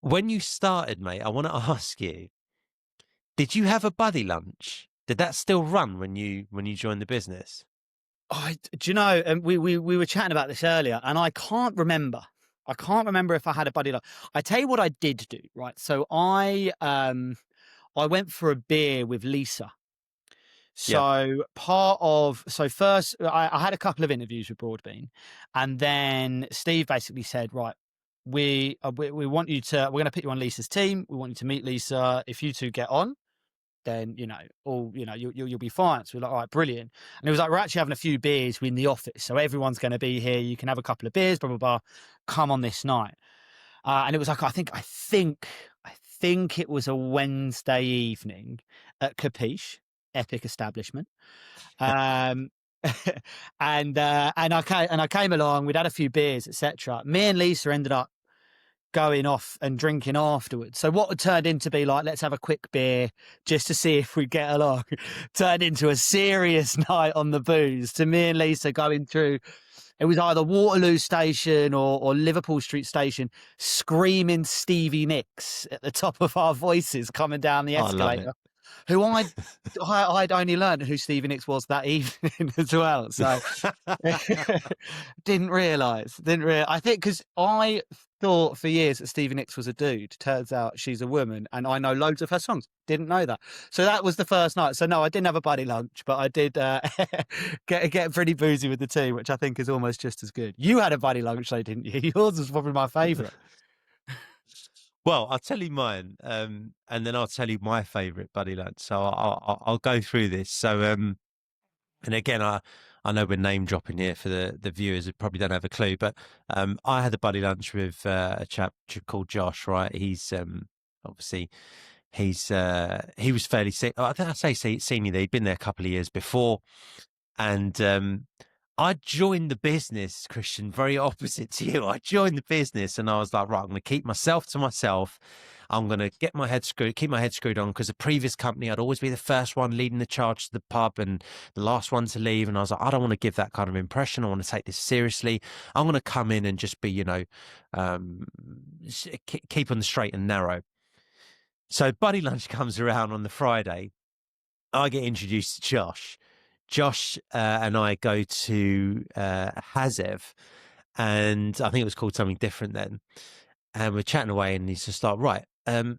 When you started, mate, I want to ask you, did you have a buddy lunch? Did that still run when you joined the business? Do you know? And we were chatting about this earlier, and I can't remember. I can't remember if I had a buddy lunch. I tell you what I did do. Right, so I went for a beer with Lisa. Yeah. So first I had a couple of interviews with Broadbean, and then Steve basically said, right, we want you to, we're going to put you on Lisa's team. We want you to meet Lisa. If you two get on, then you'll be fine. So we're like, all right, brilliant. And it was like, we're actually having a few beers in the office, so everyone's going to be here. You can have a couple of beers, blah blah blah. Come on this night. And it was like, I think it was a Wednesday evening at Capiche, epic establishment. Um, and I came along. We'd had a few beers, etc. Me and Lisa ended up going off and drinking afterwards. So what turned into be like, let's have a quick beer just to see if we get along, turned into a serious night on the booze. To me and Lisa going through, it was either Waterloo Station or Liverpool Street Station, screaming Stevie Nicks at the top of our voices coming down the Oh, I love it. escalator. Who I'd only learned who Stevie Nicks was that evening as well. So didn't realise. I think because I thought for years that Stevie Nicks was a dude. Turns out she's a woman, and I know loads of her songs. Didn't know that. So that was the first night. So no, I didn't have a buddy lunch, but I did get pretty boozy with the team, which I think is almost just as good. You had a buddy lunch though, didn't you? Yours was probably my favourite. Well, I'll tell you mine, and then I'll tell you my favourite buddy lunch. So I'll go through this. So, and again, I know we're name dropping here for the viewers who probably don't have a clue, but I had a buddy lunch with a chap called Josh. Right, he's obviously he was fairly I think I say senior. He'd been there a couple of years before, and I joined the business, Christian, very opposite to you. I joined the business and I was like, right, I'm going to keep myself to myself. I'm going to keep my head screwed on, because the previous company, I'd always be the first one leading the charge to the pub and the last one to leave. And I was like, I don't want to give that kind of impression. I want to take this seriously. I'm going to come in and just be, keep on the straight and narrow. So buddy lunch comes around on the Friday. I get introduced to Josh. Josh and I go to Hazev, and I think it was called something different then. And we're chatting away, and he's just like, right, I'll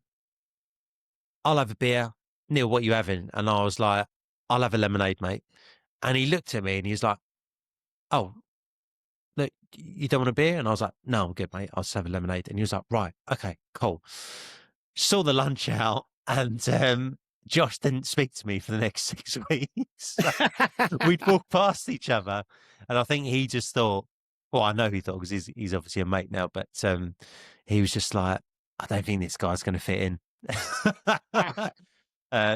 have a beer. Neil, what you having? And I was like, I'll have a lemonade, mate. And he looked at me and he was like, oh, look, you don't want a beer? And I was like, no, I'm good, mate. I'll just have a lemonade. And he was like, right, okay, cool. Saw the lunch out, and Josh didn't speak to me for the next 6 weeks. We'd walk past each other, and I think he just thought, well, I know he thought, because he's obviously a mate now, but he was just like, I don't think this guy's going to fit in.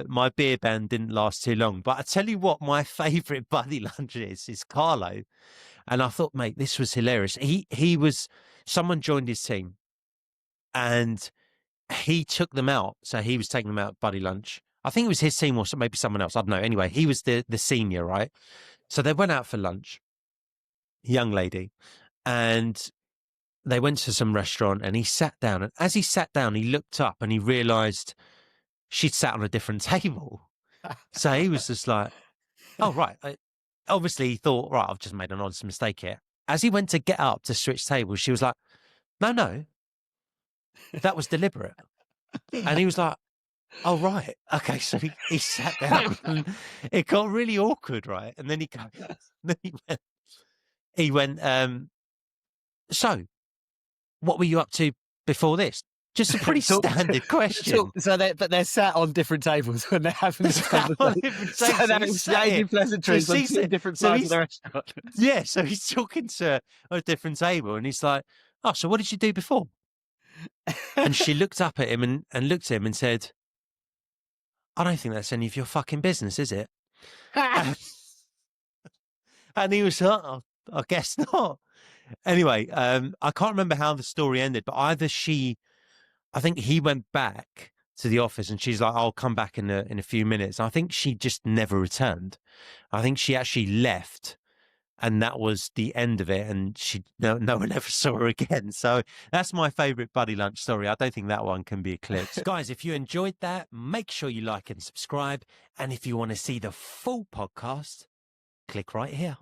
My beer ban didn't last too long, but I tell you what, my favourite buddy lunch is Carlo. And I thought, mate, this was hilarious. Someone joined his team, and he took them out. So he was taking them out buddy lunch. I think it was his team or maybe someone else. I don't know. Anyway, he was the senior, right? So they went out for lunch, young lady, and they went to some restaurant, and he sat down. And as he sat down, he looked up and he realised she'd sat on a different table. So he was just like, oh, right. Obviously, he thought, right, I've just made an honest mistake here. As he went to get up to switch tables, she was like, no, that was deliberate. And he was like, oh, right. Okay. So he sat down and it got really awkward, right? And then he went, so what were you up to before this? Just a pretty standard question. But they're sat on different tables when they're having this conversation. So they're exchanging pleasantries on two different sides of the restaurant. Yeah. So he's talking to a different table, and he's like, oh, so what did you do before? And she looked up at him and looked at him and said, I don't think that's any of your fucking business, is it? And he was like, oh, I guess not. Anyway, I can't remember how the story ended, but I think he went back to the office, and she's like, I'll come back in a few minutes. I think she just never returned. I think she actually left and that was the end of it. And no one ever saw her again. So that's my favourite buddy lunch story. I don't think that one can be eclipsed. Guys, if you enjoyed that, make sure you like and subscribe. And if you want to see the full podcast, click right here.